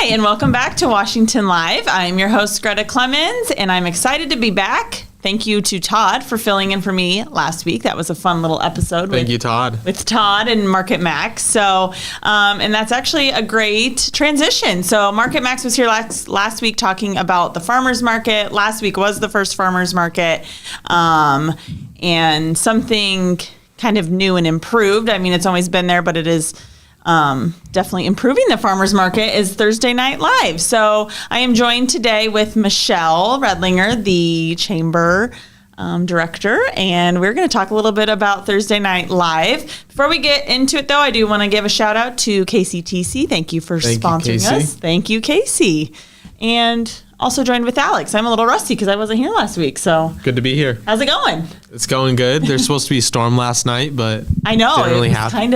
Hi, and welcome back to Washington Live. I'm your host, Greta Clemens, and I'm excited to be back. Thank you to Todd for filling in for me last week. That was a fun little episode. Thank you, Todd. With Todd and Market Max. So, and that's actually a great transition. So Market Max was here last week talking about the farmers market. Last week was the first farmers market, and something kind of new and improved. I mean, it's always been there, but it is definitely improving the farmers market is Thursday Night Live. So I am joined today with Michelle Redlinger, the chamber director, and we're going to talk a little bit about Thursday Night Live. Before we get into it, though, I do want to give a shout out to KCTC. Thank you for sponsoring us. Thank you, Casey. And also joined with Alex. I'm a little rusty because I wasn't here last week. So good to be here. How's it going? It's going good. There's supposed to be a storm last night, but I know didn't really happen.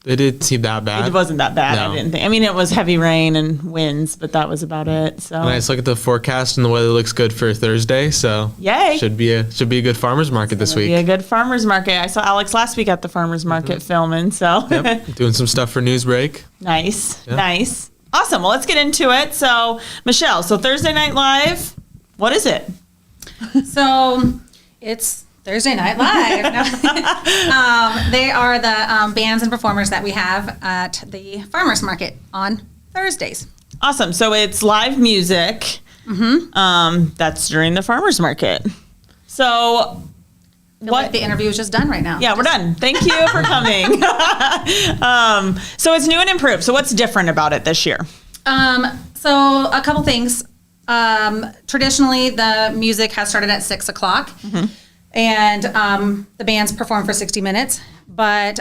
It didn't seem that bad. It wasn't that bad. No. I didn't think. I mean, it was heavy rain and winds, but that was about it. So. And I just look at the forecast, and the weather looks good for Thursday. So yay! Should be a good farmers market this week. Be a good farmers market. I saw Alex last week at the farmers market filming. So doing some stuff for Newsbreak. Nice, nice, awesome. Well, let's get into it. So Michelle, Thursday Night Live, what is it? So it's Thursday Night Live. They are the bands and performers that we have at the farmers market on Thursdays. Awesome. So it's live music. That's during the farmers market. So Like the interview is just done right now. Yeah, we're done. Thank you for coming. So it's new and improved. So what's different about it this year? So a couple things. Traditionally, the music has started at 6 o'clock. And the bands perform for 60 minutes, but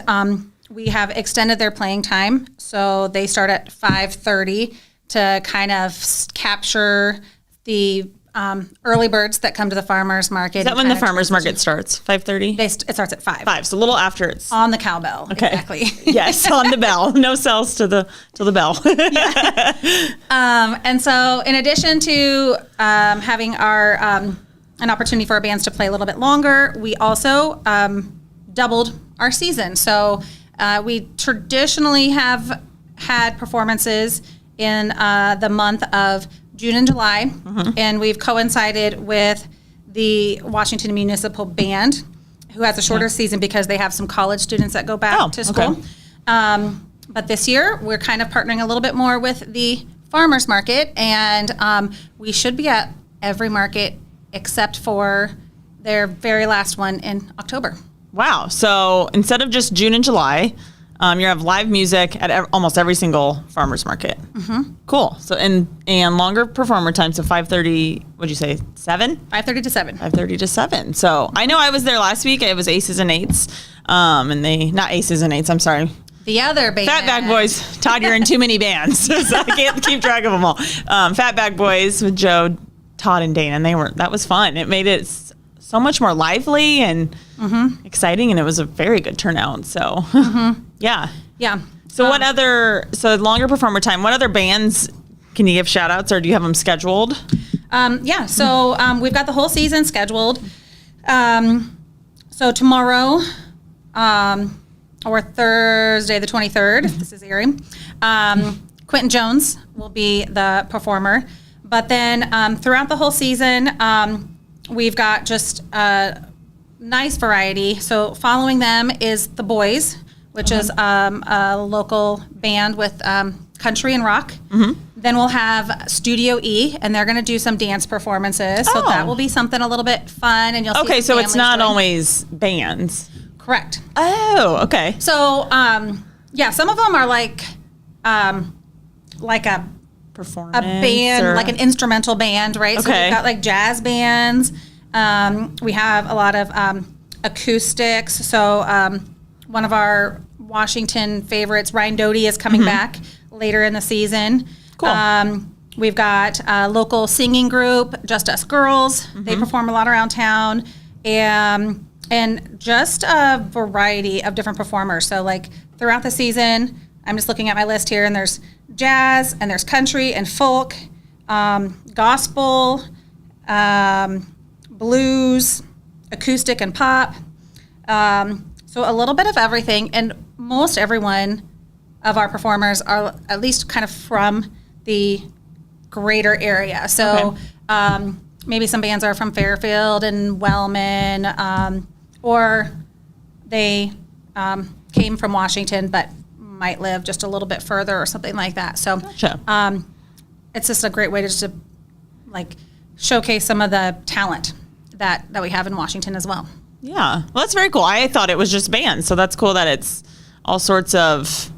we have extended their playing time. So they start at 5:30 to kind of capture the early birds that come to the farmers market. Is that when the farmers market starts? 5:30? It starts at 5. 5, so a little after it's on the cowbell. Okay. Exactly. Yes, on the bell. No cells to the bell. And so in addition to having our an opportunity for our bands to play a little bit longer, we also doubled our season. So we traditionally have had performances in the month of June and July, and we've coincided with the Washington Municipal Band, who has a shorter season because they have some college students that go back to school. Okay. But this year, we're kind of partnering a little bit more with the farmers market, and we should be at every market except for their very last one in October. Wow. So instead of just June and July, you have live music at almost every single farmers market. Cool. So and longer performer time. So 5:30. What'd you say? 7? 5:30 to 7. 5:30 to 7. So I know I was there last week. It was Aces and Eights, and they not Aces and Eights. I'm sorry. The other band. Fatback Boys. Todd, you're in too many bands, so I can't keep track of them all. Fatback Boys with Joe, Todd, and Dana, and that was fun. It made it so much more lively and exciting, and it was a very good turnout. So, yeah. So so longer performer time, what other bands can you give shout outs, or do you have them scheduled? So we've got the whole season scheduled. So tomorrow, or Thursday the 23rd, this is airing, Quentin Jones will be the performer. But then throughout the whole season, we've got just a nice variety. So following them is The Boys, which is a local band with country and rock. Then we'll have Studio E, and they're going to do some dance performances. So that will be something a little bit fun, and you'll see. Okay, so it's not always bands. Correct. Oh, okay. So some of them are like a performance, a band, like an instrumental band, right? Okay. So we've got like jazz bands. We have a lot of acoustics. So one of our Washington favorites, Ryan Doty, is coming back later in the season. Cool. We've got a local singing group, Just Us Girls. They perform a lot around town. And just a variety of different performers. So like throughout the season, I'm just looking at my list here, and there's jazz, and there's country and folk, gospel, blues, acoustic and pop. So a little bit of everything, and most everyone of our performers are at least kind of from the greater area. So maybe some bands are from Fairfield and Wellman, or they came from Washington but might live just a little bit further or something like that. So Gotcha. it's just a great way to just to, like, showcase some of the talent that we have in Washington as well. Yeah. Well, that's very cool. I thought it was just bands, so that's cool that it's all sorts of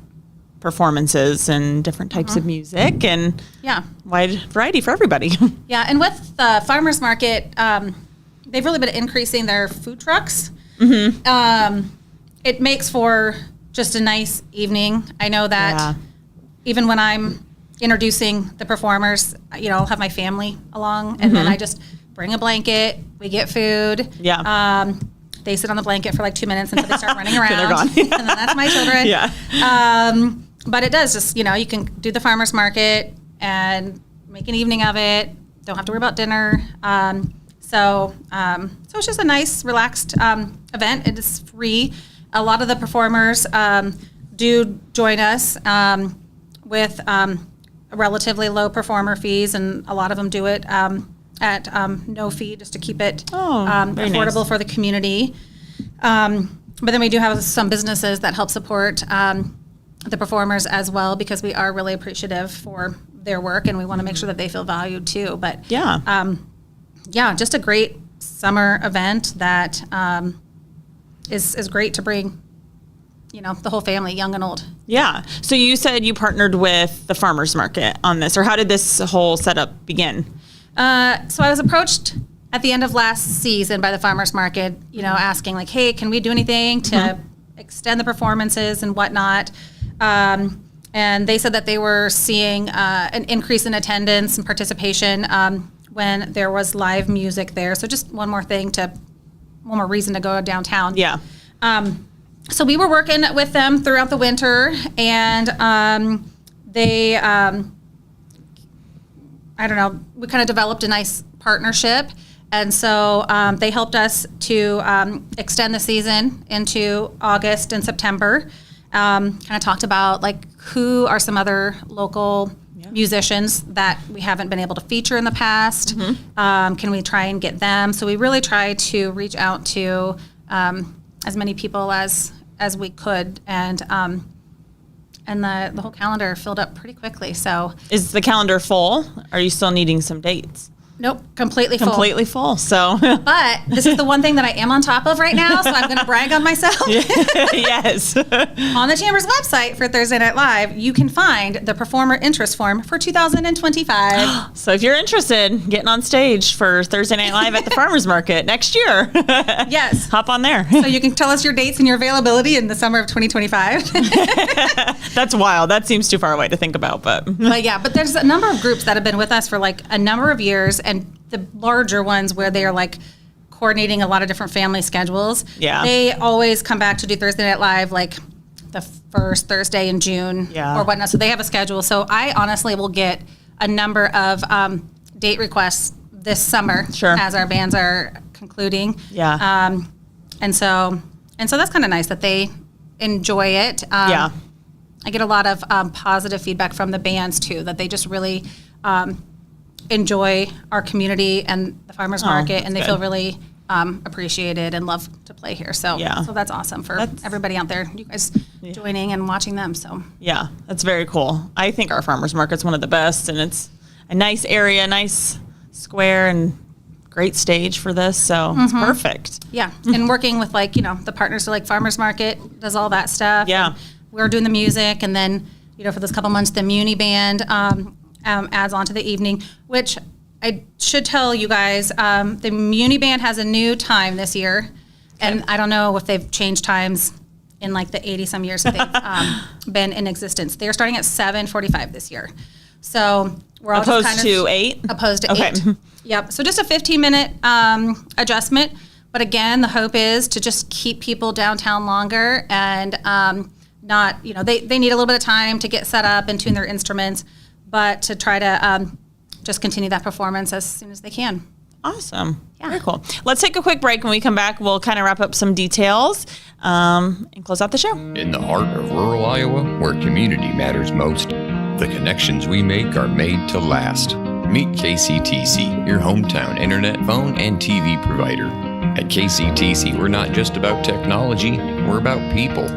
performances and different types of music and Yeah. wide variety for everybody. Yeah, and with the farmers market, they've really been increasing their food trucks. It makes for just a nice evening. I know that Yeah. even when I'm introducing the performers, I'll have my family along, and then I just bring a blanket. We get food. Yeah. They sit on the blanket for like 2 minutes until they start running around. They're gone. And then that's my children. Yeah. But it does just, you can do the farmer's market and make an evening of it. Don't have to worry about dinner. So it's just a nice, relaxed event. It is free. A lot of the performers do join us with relatively low performer fees, and a lot of them do it at no fee just to keep it very affordable nice. for the community. But then we do have some businesses that help support the performers as well, because we are really appreciative for their work, and we want to make sure that they feel valued too. But Yeah. just a great summer event that is great to bring, the whole family, young and old. Yeah. So you said you partnered with the farmers market on this, or how did this whole setup begin? So I was approached at the end of last season by the farmers market, asking like, hey, can we do anything to extend the performances and whatnot? And they said that they were seeing an increase in attendance and participation when there was live music there. So just one more reason to go downtown. Yeah. So we were working with them throughout the winter, and they, we kind of developed a nice partnership. And so they helped us to extend the season into August and September. Kind of talked about like who are some other local musicians that we haven't been able to feature in the past. Can we try and get them? So we really tried to reach out to as many people as we could, and the whole calendar filled up pretty quickly. So Is the calendar full? Are you still needing some dates? nope, completely full. Completely full. So But this is the one thing that I am on top of right now, so I'm going to brag on myself. yes. On the Chamber's website for Thursday Night Live, you can find the performer interest form for 2025. So if you're interested in getting on stage for Thursday Night Live at the farmers market next year, Yes. hop on there. So you can tell us your dates and your availability in the summer of 2025. That's wild. That seems too far away to think about, but But there's a number of groups that have been with us for like a number of years, and the larger ones where they are like coordinating a lot of different family schedules. Yeah. They always come back to do Thursday Night Live like the first Thursday in June or whatnot. So they have a schedule. So I honestly will get a number of date requests this summer as our bands are concluding. Yeah. And so that's kind of nice that they enjoy it. I get a lot of positive feedback from the bands too, that they just really enjoy our community and the farmers market, and they feel really appreciated and love to play here. So that's awesome for everybody out there. You guys joining and watching them. So yeah, that's very cool. I think our farmers market's one of the best, and it's a nice area, nice square, and great stage for this. So it's perfect. Yeah, and working with the partners, so like farmers market does all that stuff. Yeah. And we're doing the music, and then for those couple months the Muni Band adds on to the evening, which I should tell you guys, the Muni Band has a new time this year, and I don't know if they've changed times in like the 80 some years that they've been in existence. They're starting at 7:45 this year. So we're all Opposed just kind to of 8? Opposed to Okay. 8. Yep. So just a 15-minute adjustment. But again, the hope is to just keep people downtown longer, and not, they need a little bit of time to get set up and tune their instruments, but to try to just continue that performance as soon as they can. Awesome. Yeah. Very cool. Let's take a quick break. When we come back, we'll kind of wrap up some details. and close out the show. In the heart of rural Iowa, where community matters most, the connections we make are made to last. Meet KCTC, your hometown internet, phone, and TV provider. At KCTC, we're not just about technology, we're about people.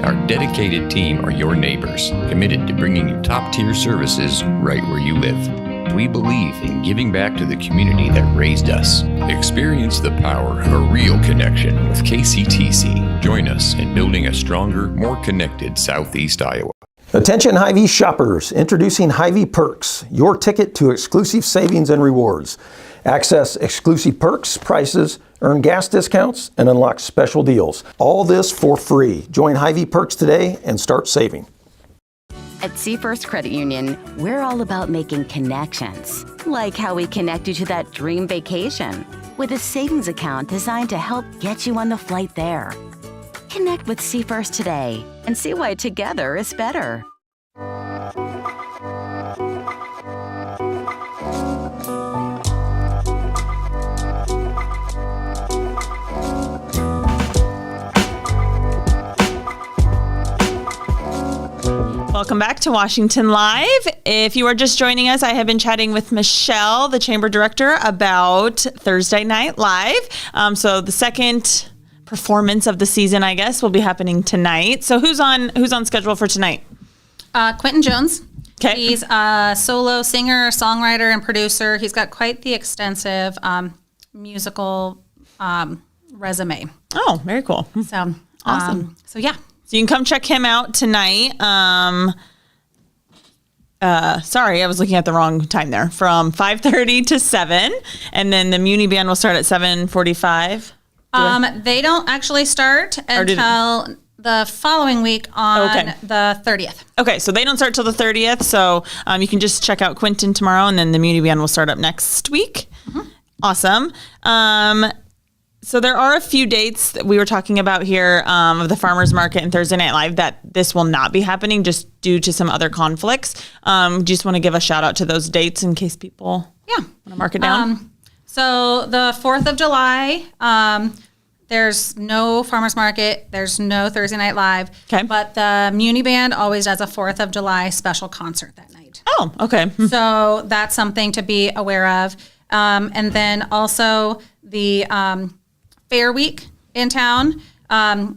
Our dedicated team are your neighbors, committed to bringing you top-tier services right where you live. We believe in giving back to the community that raised us. Experience the power of a real connection with KCTC. Join us in building a stronger, more connected Southeast Iowa. Attention Hy-Vee shoppers, introducing Hy-Vee Perks, your ticket to exclusive savings and rewards. Access exclusive perks, prices, earn gas discounts, and unlock special deals. All this for free. Join Hy-Vee Perks today and start saving. At Seafirst Credit Union, we're all about making connections, like how we connect you to that dream vacation with a savings account designed to help get you on the flight there. Connect with Seafirst today and see why together is better. Welcome back to Washington Live. If you are just joining us, I have been chatting with Michelle, the Chamber Director, about Thursday Night Live. So the second performance of the season, I guess, will be happening tonight. So who's on schedule for tonight? Quentin Jones. Okay. He's a solo singer, songwriter, and producer. He's got quite the extensive musical resume. Oh, very cool. So Awesome. So yeah. So you can come check him out tonight. Sorry, I was looking at the wrong time there. From 5:30 to 7, and then the Muni Band will start at 7:45. They don't actually start until the following week on the 30th. Okay, so they don't start till the 30th. So you can just check out Quentin tomorrow, and then the Muni Band will start up next week. Mm-hmm. Awesome. So there are a few dates that we were talking about here of the Farmers Market and Thursday Night Live that this will not be happening just due to some other conflicts. Just want to give a shout out to those dates in case people want to mark it down. So the 4th of July, there's no Farmers Market, there's no Thursday Night Live, but the Muni Band always does a 4th of July special concert that night. Oh, okay. So that's something to be aware of. And then also the Fair Week in town,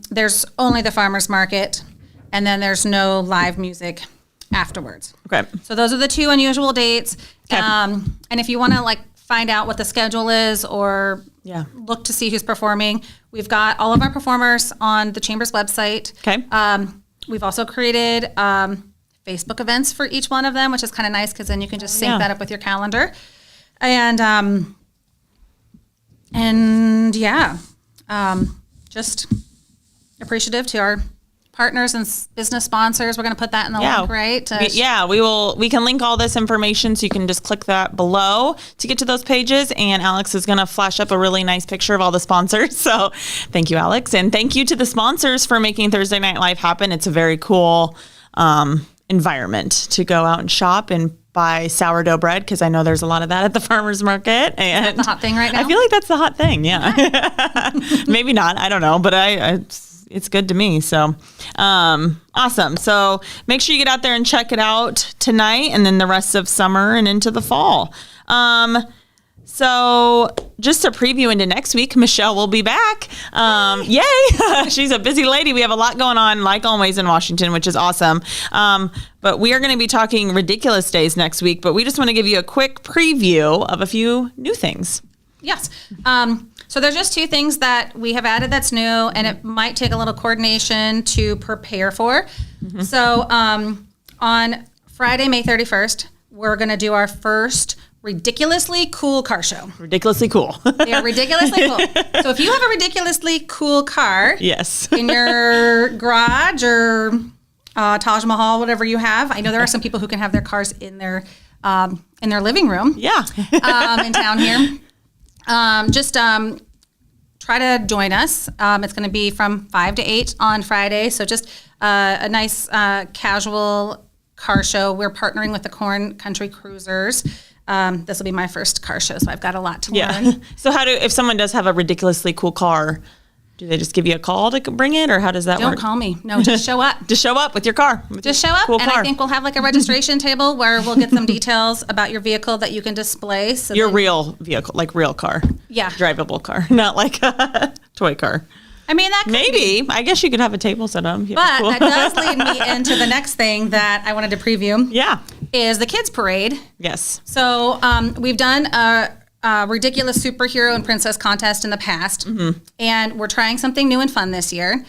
there's only the Farmers Market, and then there's no live music afterwards. Okay. So those are the two unusual dates. Okay. And if you want to find out what the schedule is or look to see who's performing, we've got all of our performers on the Chamber's website. Okay. We've also created Facebook events for each one of them, which is kind of nice because then you can just sync that up with your calendar. Just appreciative to our partners and business sponsors. We're going to put that in the link, right? We can link all this information, so you can just click that below to get to those pages. And Alex is going to flash up a really nice picture of all the sponsors. So thank you, Alex. And thank you to the sponsors for making Thursday Night Live happen. It's a very cool environment to go out and shop and buy sourdough bread, because I know there's a lot of that at the farmers market. And is that the hot thing right now? I feel like that's the hot thing. Yeah. Maybe not. I don't know. But it's good to me. So awesome. So make sure you get out there and check it out tonight, and then the rest of summer and into the fall. So just a preview into next week, Michelle will be back. Yay. She's a busy lady. We have a lot going on, like always, in Washington, which is awesome. But we are going to be talking ridiculous days next week, but we just want to give you a quick preview of a few new things. Yes. So there's just two things that we have added that's new, and it might take a little coordination to prepare for. Mm-hmm. So on Friday, May 31st, we're going to do our first ridiculously cool car show. Ridiculously cool. They are ridiculously cool. So if you have a ridiculously cool car in your garage or Taj Mahal, whatever you have, I know there are some people who can have their cars in their living room. Yeah. In town here. Try to join us. It's going to be from 5 to 8 on Friday. So just a nice casual car show. We're partnering with the Corn Country Cruisers. This will be my first car show, so I've got a lot to learn. So if someone does have a ridiculously cool car, Do they just give you a call to bring it, or how does that Don't work? call me. No, just show up. Just show up with your car. Just show up, Cool and car. I think we'll have like a registration table where we'll get some details about your vehicle that you can display. So Your then- real vehicle, like real car. Yeah. Drivable car, not like a toy car. I mean, that could be. Maybe. I guess you could have a table set up. Yeah, But cool. that does lead me into the next thing that I wanted to preview. Yeah. Is the kids parade. Yes. So we've done a ridiculous superhero and princess contest in the past, and we're trying something new and fun this year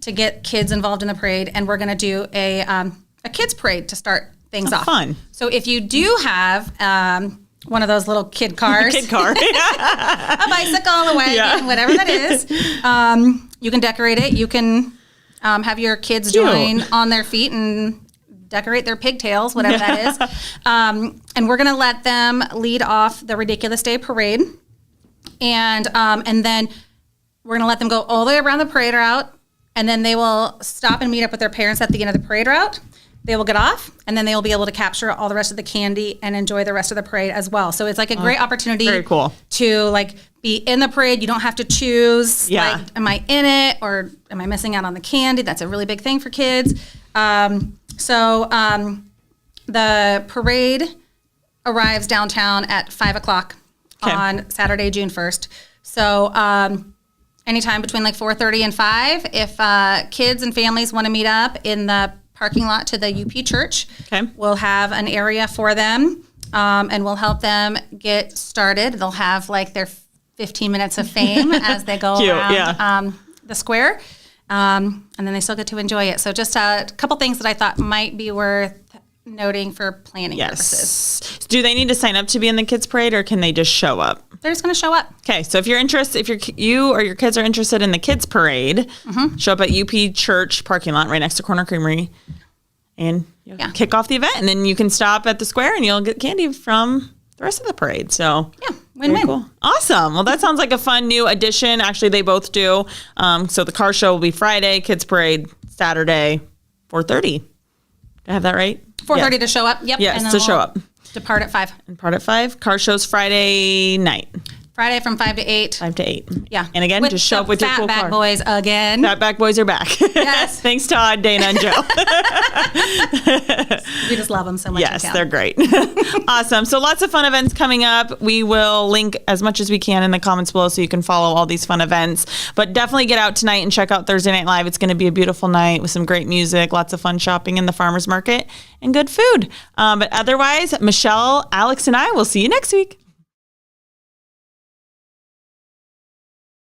to get kids involved in the parade, and we're going to do a kids parade to start things off. Fun. So if you do have one of those little kid cars, Kid car. a bicycle, a wagon, Yeah. whatever that is, you can decorate it. You can have your kids Cute. join on their feet and decorate their pigtails, whatever that is. And we're going to let them lead off the Ridiculous Day Parade. And then we're going to let them go all the way around the parade route. And then they will stop and meet up with their parents at the end of the parade route. They will get off, and then they will be able to capture all the rest of the candy and enjoy the rest of the parade as well. So it's like a great opportunity very cool. to like be in the parade. You don't have to choose, Yeah. like, am I in it or am I missing out on the candy? That's a really big thing for kids. So the parade arrives downtown at 5 o'clock Okay. on Saturday, June 1st. So anytime between like 4:30 and 5, if kids and families want to meet up in the parking lot to the UP church, Okay. we'll have an area for them, and we'll help them get started. They'll have like their 15 minutes of fame as they go Cute, around yeah. the square, and then they still get to enjoy it. So just a couple things that I thought might be worth noting for planning purposes. Yes. Do they need to sign up to be in the kids parade, or can they just show up? They're just going to show up. Okay, so if you're interested, if you or your kids are interested in the kids parade, show up at UP Church parking lot right next to Corner Creamery, and you'll kick off the event. And then you can stop at the square and you'll get candy from the rest of the parade. So Yeah, very win-win. cool. Awesome. Well, that sounds like a fun new addition. Actually, they both do. So the car show will be Friday, kids parade Saturday, 4:30. Did I have that right? 4:30 to show up. Yep. Yes, and then to show we'll up. Depart at 5. And part at 5. Car show's Friday night, Friday from 5 to 8. 5 to 8. Yeah. And again, just show the up with your fat cool back car. boys again. Fatback boys are back. Yes. Thanks, Todd, Dana, and Joe. We just love them so much. Yes, in town. they're great. Awesome. So lots of fun events coming up. We will link as much as we can in the comments below so you can follow all these fun events. But definitely get out tonight and check out Thursday Night Live. It's going to be a beautiful night with some great music, lots of fun shopping in the farmers market, and good food. But otherwise, Michelle, Alex, and I will see you next week.